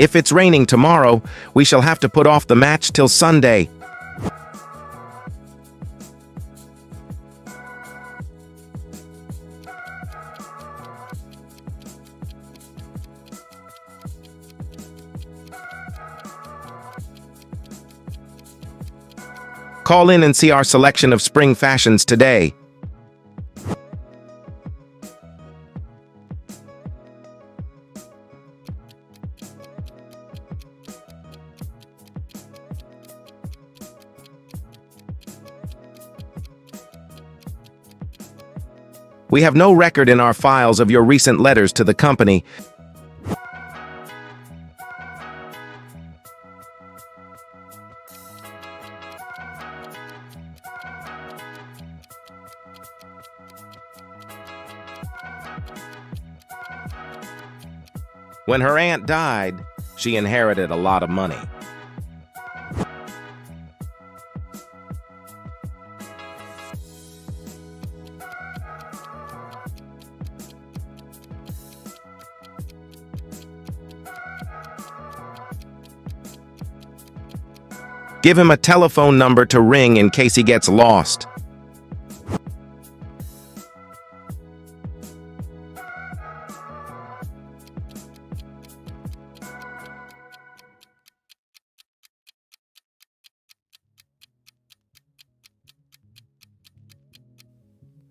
If it's raining tomorrow, we shall have to put off the match till Sunday. Call in and see our selection of spring fashions today. We have no record in our files of your recent letters to the company. When her aunt died, she inherited a lot of money. Give him a telephone number to ring in case he gets lost.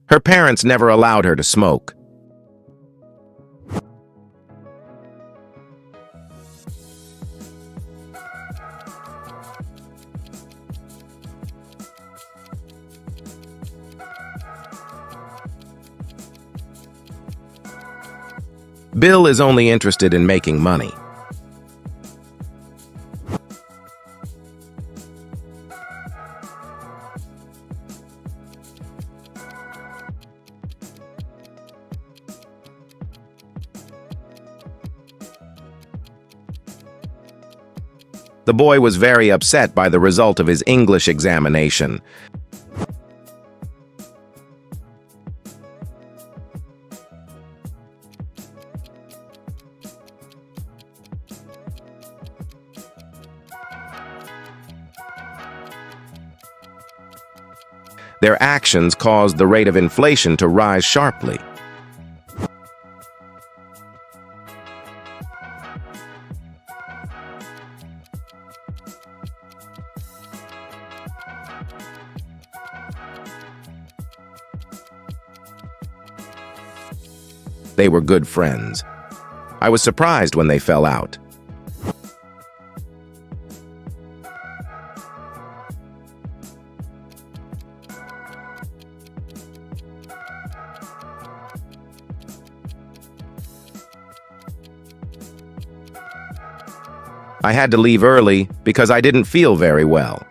Her parents never allowed her to smoke. Bill is only interested in making money. The boy was very upset by the result of his English examination. Their actions caused the rate of inflation to rise sharply. They were good friends. I was surprised when they fell out. I had to leave early because I didn't feel very well.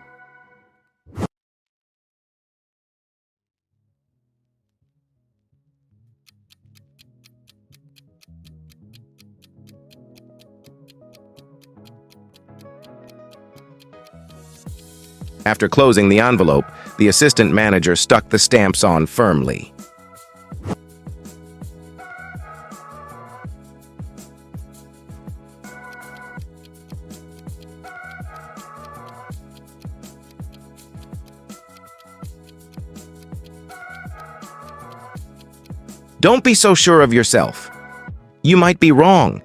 After closing the envelope, the assistant manager stuck the stamps on firmly. Don't be so sure of yourself. You might be wrong.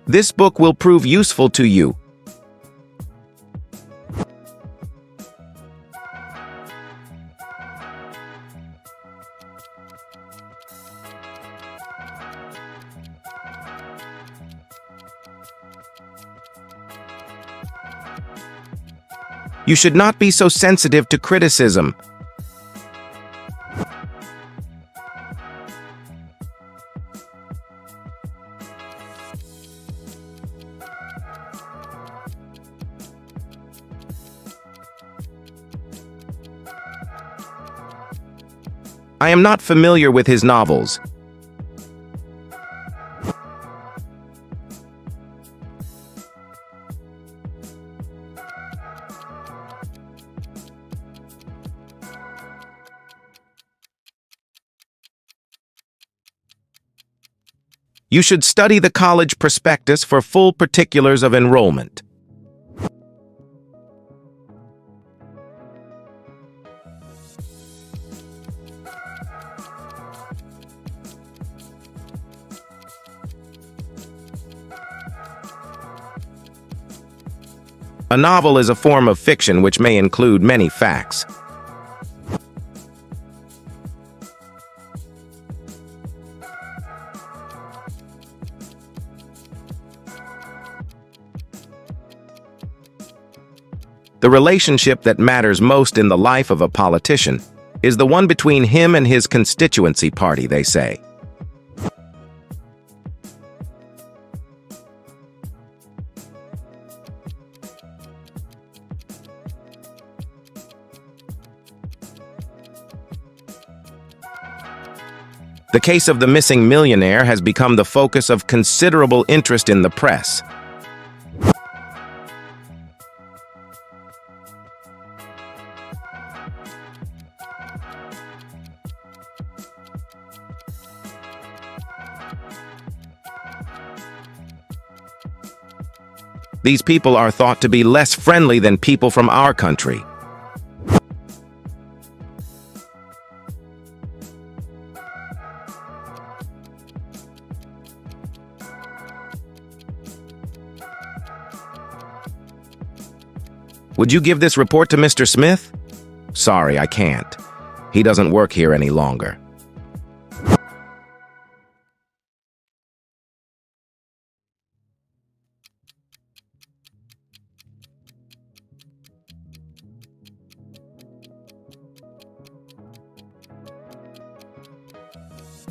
This book will prove useful to you. You should not be so sensitive to criticism. I am not familiar with his novels. You should study the college prospectus for full particulars of enrollment. A novel is a form of fiction which may include many facts. The relationship that matters most in the life of a politician is the one between him and his constituency party, they say. The case of the missing millionaire has become the focus of considerable interest in the press. These people are thought to be less friendly than people from our country. Would you give this report to Mr. Smith? Sorry, I can't. He doesn't work here any longer.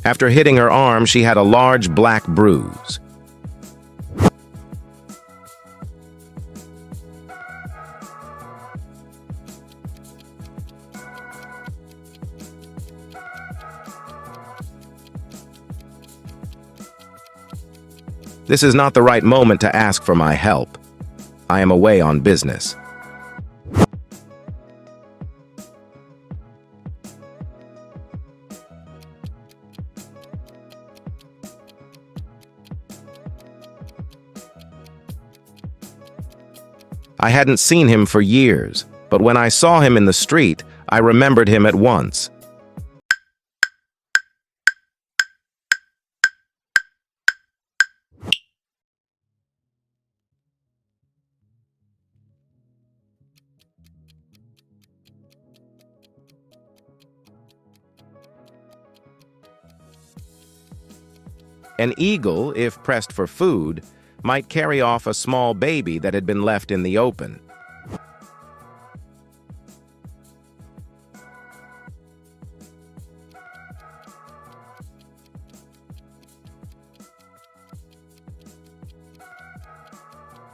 After hitting her arm, she had a large black bruise. This is not the right moment to ask for my help. I am away on business. I hadn't seen him for years, but when I saw him in the street, I remembered him at once. An eagle, if pressed for food, might carry off a small baby that had been left in the open.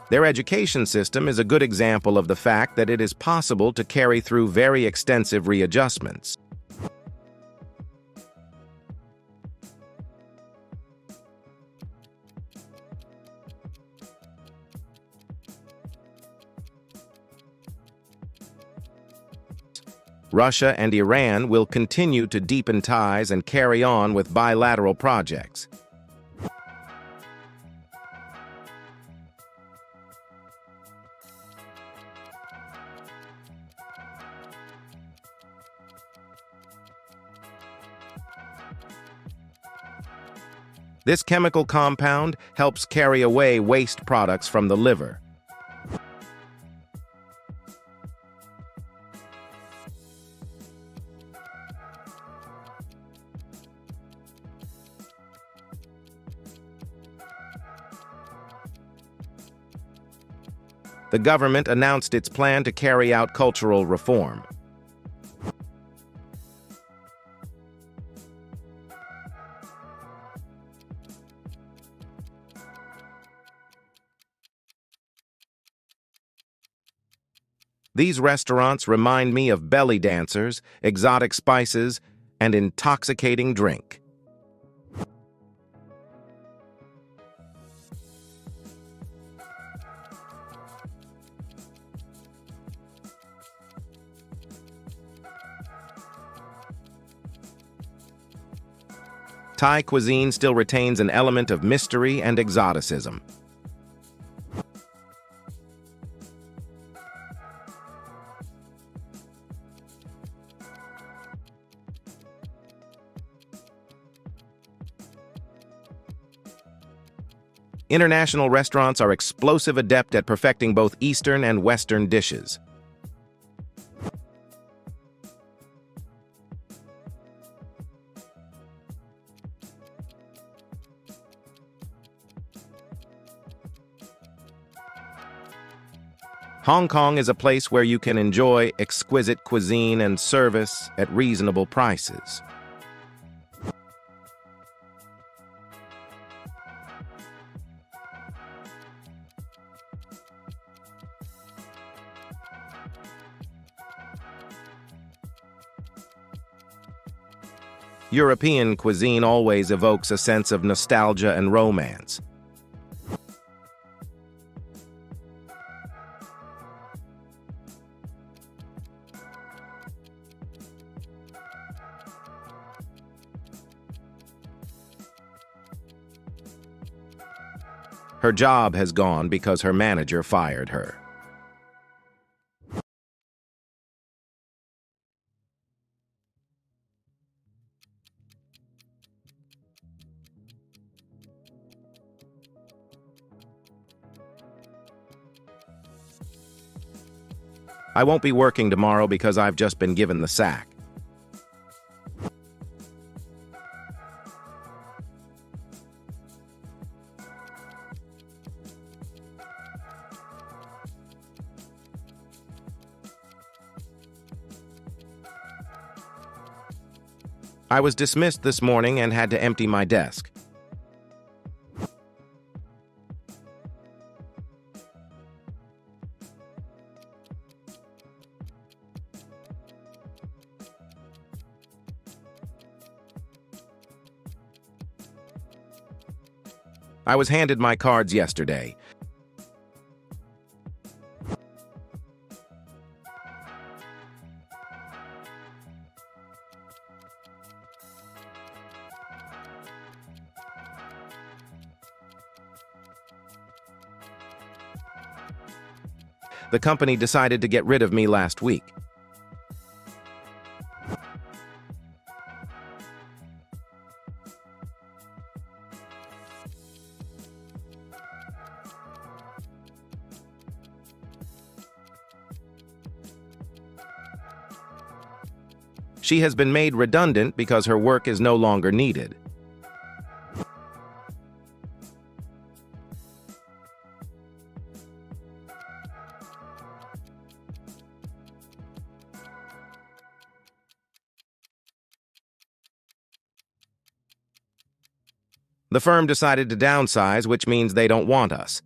Their education system is a good example of the fact that it is possible to carry through very extensive readjustments. Russia and Iran will continue to deepen ties and carry on with bilateral projects. This chemical compound helps carry away waste products from the liver. The government announced its plan to carry out cultural reform. These restaurants remind me of belly dancers, exotic spices, and intoxicating drink. Thai cuisine still retains an element of mystery and exoticism. International restaurants are explosive adept at perfecting both Eastern and Western dishes. Hong Kong is a place where you can enjoy exquisite cuisine and service at reasonable prices. European cuisine always evokes a sense of nostalgia and romance. Her job has gone because her manager fired her. I won't be working tomorrow because I've just been given the sack. I was dismissed this morning and had to empty my desk. I was handed my cards yesterday. The company decided to get rid of me last week. She has been made redundant because her work is no longer needed. The firm decided to downsize, which means they don't want us.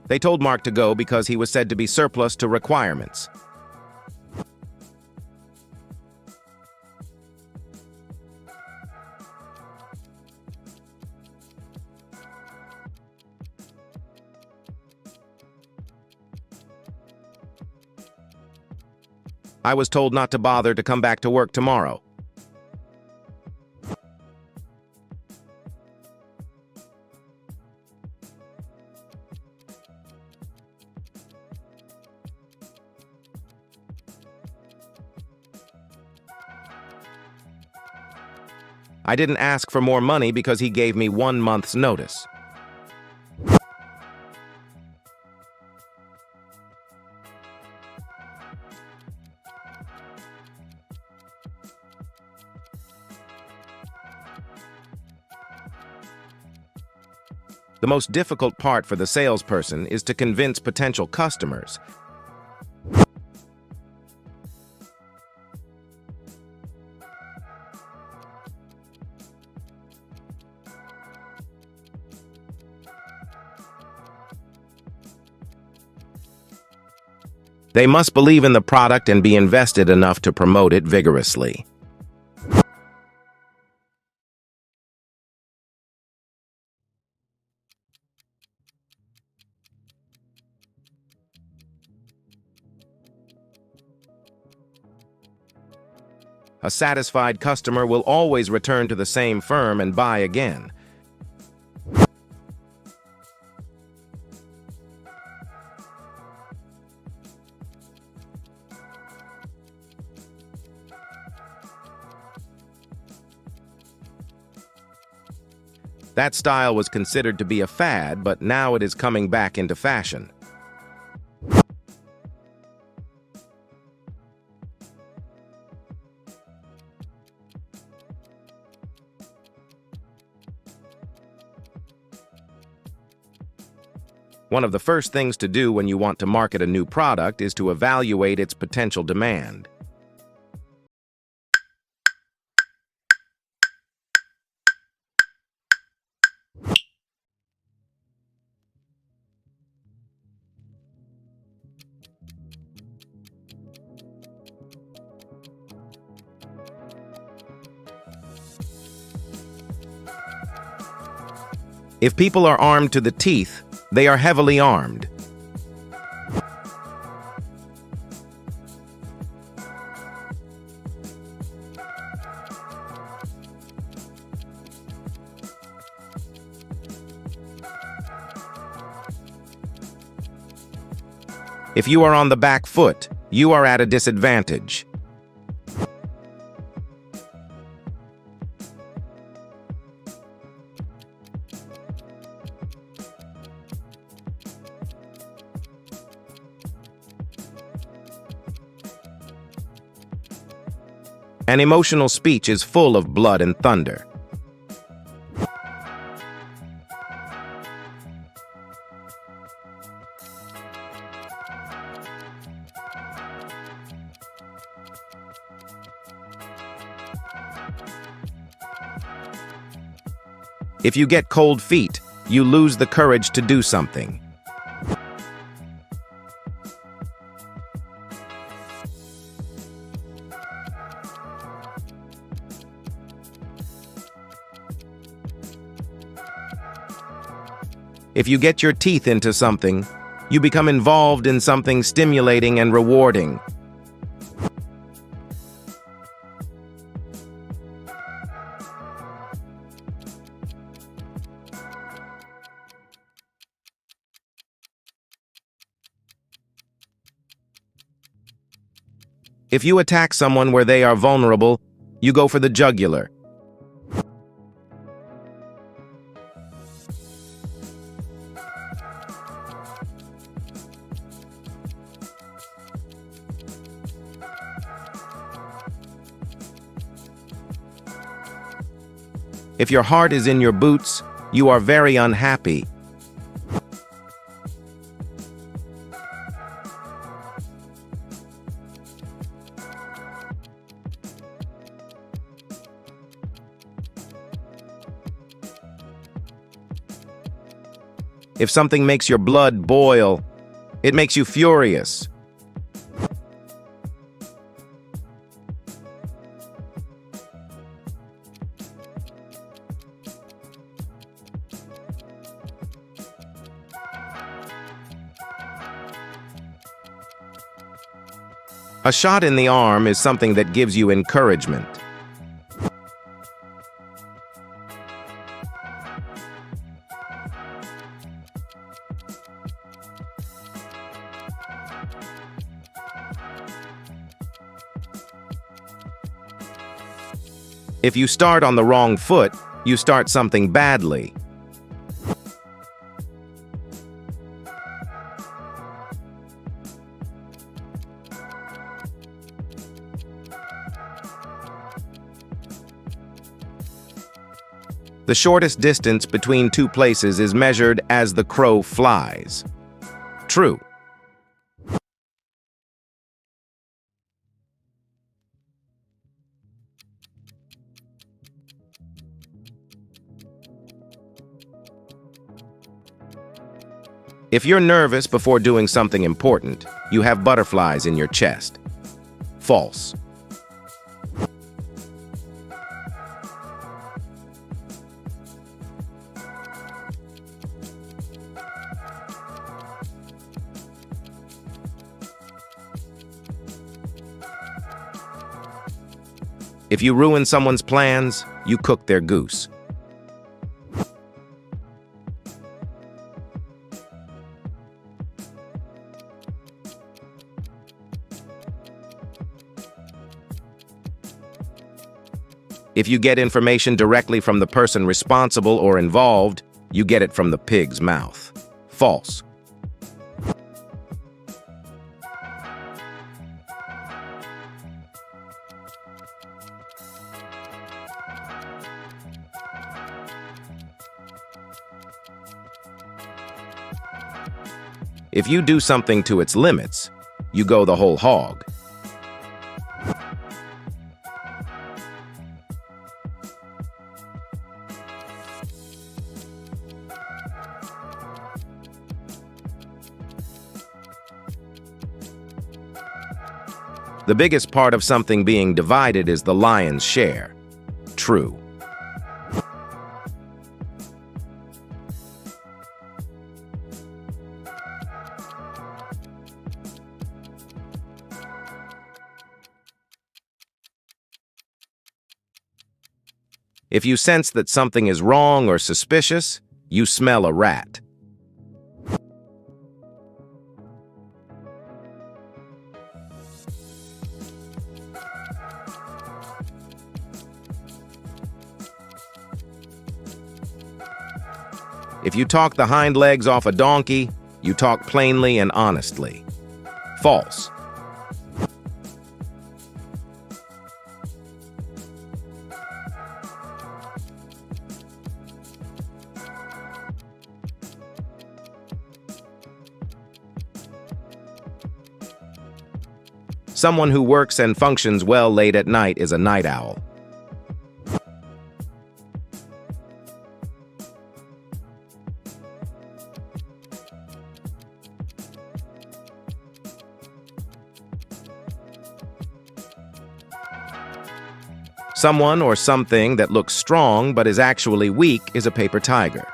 They told Mark to go because he was said to be surplus to requirements. I was told not to bother to come back to work tomorrow. I didn't ask for more money because he gave me 1 month's notice. The most difficult part for the salesperson is to convince potential customers. They must believe in the product and be invested enough to promote it vigorously. A satisfied customer will always return to the same firm and buy again. That style was considered to be a fad, but now it is coming back into fashion. One of the first things to do when you want to market a new product is to evaluate its potential demand. If people are armed to the teeth, they are heavily armed. If you are on the back foot, you are at a disadvantage. An emotional speech is full of blood and thunder. If you get cold feet, you lose the courage to do something. If you get your teeth into something, you become involved in something stimulating and rewarding. If you attack someone where they are vulnerable, you go for the jugular. If your heart is in your boots, you are very unhappy. If something makes your blood boil, it makes you furious. A shot in the arm is something that gives you encouragement. If you start on the wrong foot, you start something badly. The shortest distance between two places is measured as the crow flies. True. If you're nervous before doing something important, you have butterflies in your chest. False. If you ruin someone's plans, you cook their goose. If you get information directly from the person responsible or involved, you get it from the pig's mouth. False. If you do something to its limits, you go the whole hog. The biggest part of something being divided is the lion's share. True. If you sense that something is wrong or suspicious, you smell a rat. If you talk the hind legs off a donkey, you talk plainly and honestly. False. Someone who works and functions well late at night is a night owl. Someone or something that looks strong but is actually weak is a paper tiger.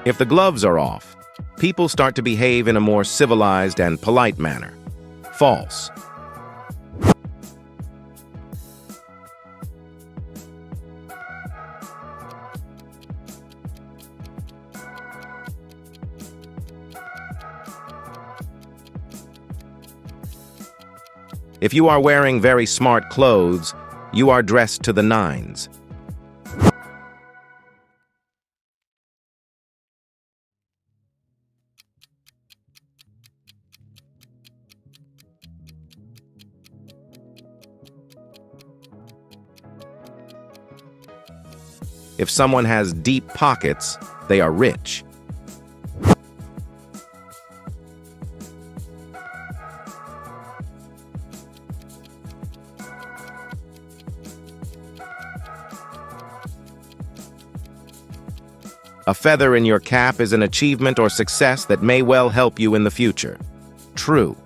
If the gloves are off, people start to behave in a more civilized and polite manner. False. If you are wearing very smart clothes, you are dressed to the nines. If someone has deep pockets, they are rich. A feather in your cap is an achievement or success that may well help you in the future. True.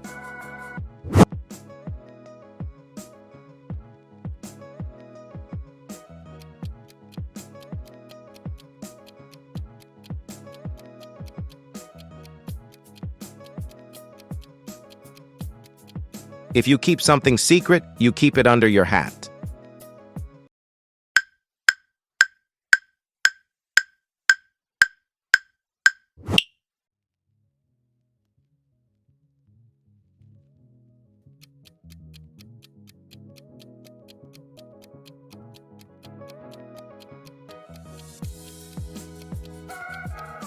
If you keep something secret, you keep it under your hat.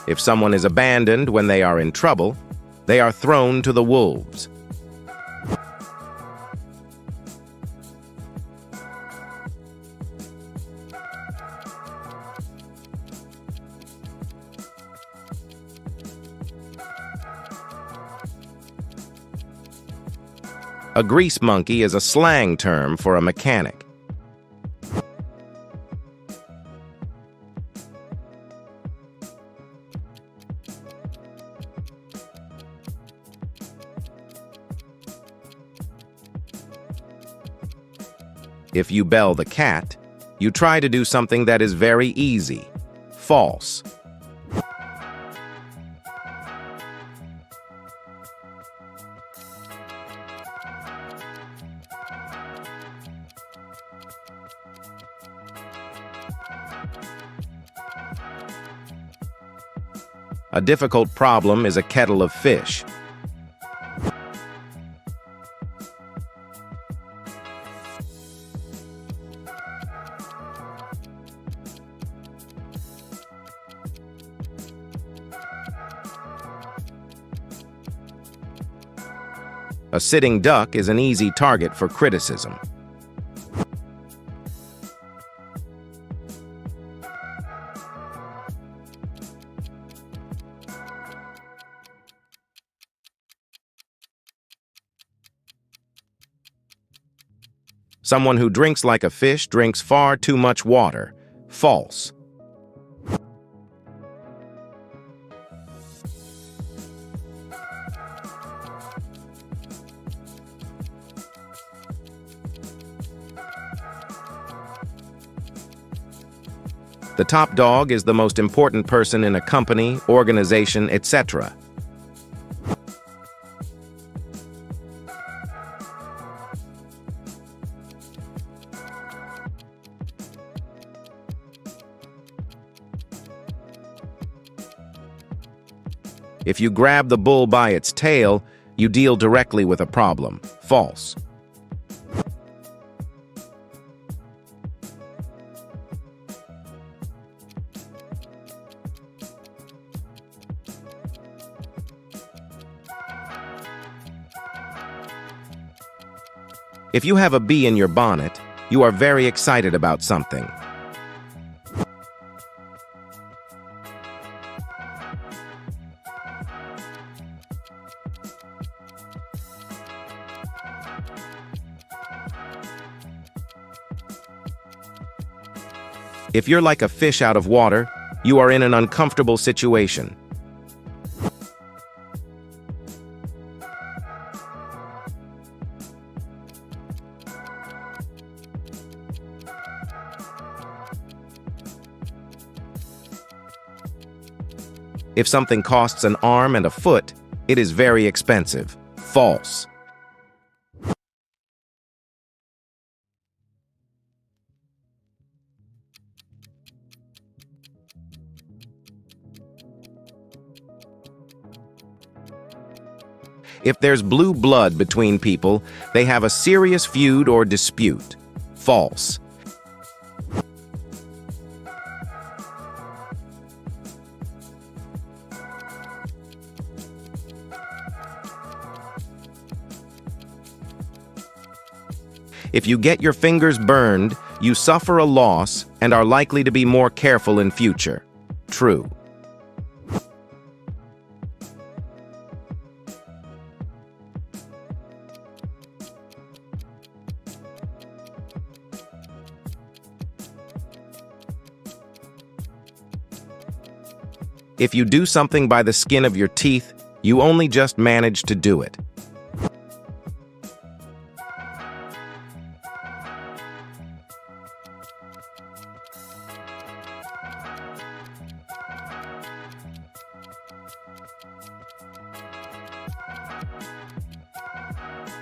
If someone is abandoned when they are in trouble, they are thrown to the wolves. A grease monkey is a slang term for a mechanic. If you bell the cat, You try to do something that is very easy. False. A difficult problem is a kettle of fish. A sitting duck is an easy target for criticism. Someone who drinks like a fish drinks far too much water. False. The top dog is the most important person in a company, organization, etc. If you grab the bull by its tail, you deal directly with a problem. False. If you have a bee in your bonnet, you are very excited about something. If you're like a fish out of water, you are in an uncomfortable situation. If something costs an arm and a foot, it is very expensive. False. If there's blue blood between people, they have a serious feud or dispute. False. If you get your fingers burned, you suffer a loss and are likely to be more careful in future. True. If you do something by the skin of your teeth, you only just manage to do it.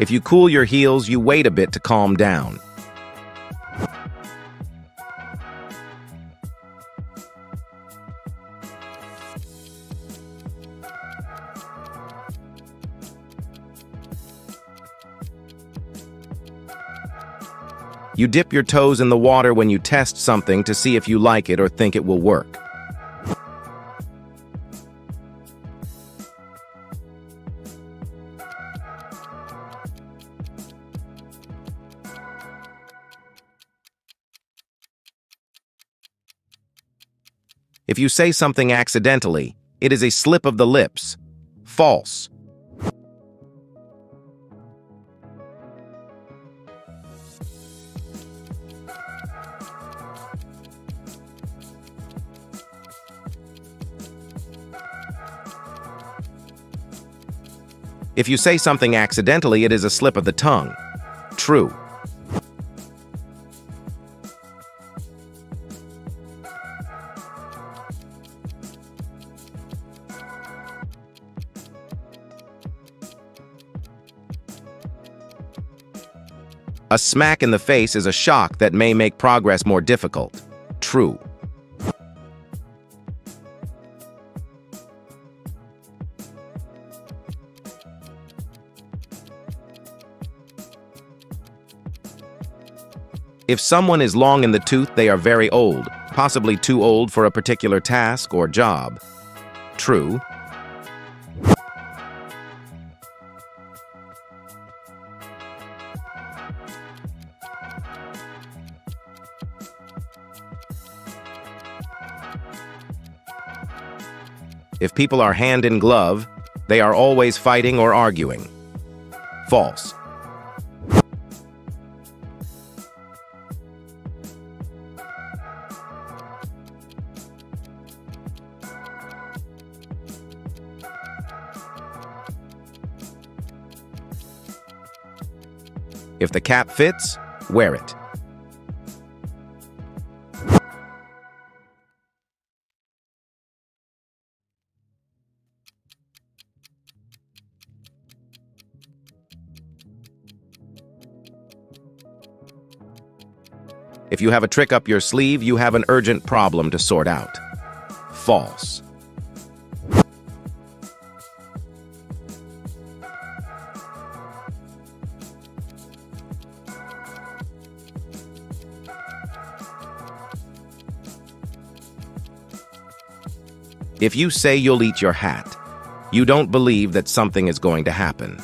If you cool your heels, you wait a bit to calm down. You dip your toes in the water when you test something to see if you like it or think it will work. If you say something accidentally, it is a slip of the lips. False. If you say something accidentally, it is a slip of the tongue. True. A smack in the face is a shock that may make progress more difficult. True. If someone is long in the tooth, they are very old, possibly too old for a particular task or job. True. If people are hand in glove, they are always fighting or arguing. False. If the cap fits, wear it. If you have a trick up your sleeve, you have an urgent problem to sort out. False. If you say you'll eat your hat, you don't believe that something is going to happen.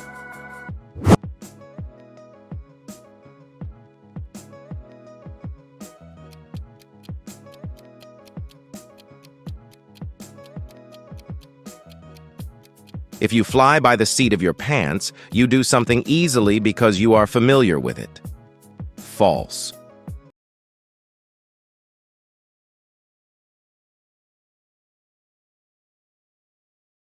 If you fly by the seat of your pants, you do something easily because you are familiar with it. False.